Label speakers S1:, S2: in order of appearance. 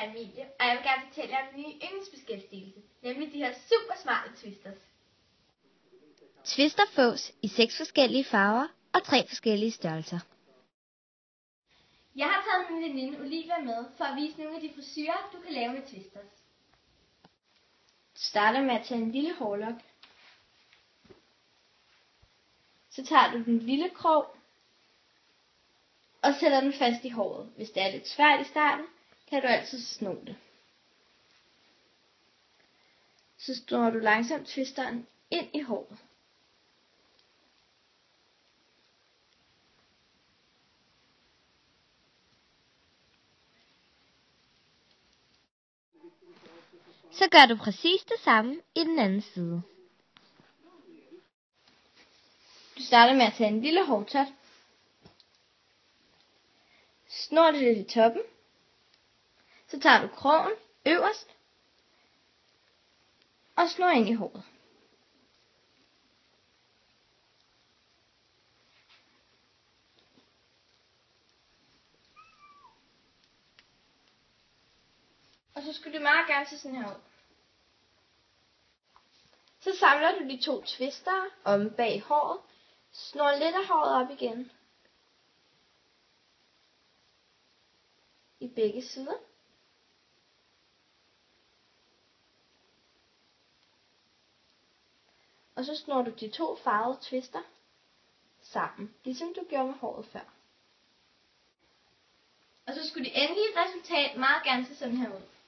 S1: jeg Emilie, og jeg vil gerne fortælle jer om en ny yndlingsbeskæftigelse, nemlig de her super smarte twisters.
S2: Twister fås i 6 forskellige farver og 3 forskellige størrelser.
S1: Jeg har taget min veninde Olivia med for at vise nogle af de frisyrer, du kan lave med twisters.
S2: Du starter med at tage en lille hårlok. Så tager du den lille krog og sætter den fast i håret. Hvis det er lidt svært i starten, kan du altid sno det. Så snor du langsomt twisteren ind i håret. Så gør du præcis det samme i den anden side. Du starter med at tage en lille hårtot. Snor det lidt i toppen. Så tager du krogen øverst og snor ind i håret. Og så skulle det meget gerne se sådan her ud. Så samler du de 2 twister om bag håret, snor lidt af håret op igen i begge sider. Og så snor du de 2 farvede twister sammen, ligesom du gjorde med håret før.
S1: Og så skulle det endelige resultat meget gerne se sådan her ud.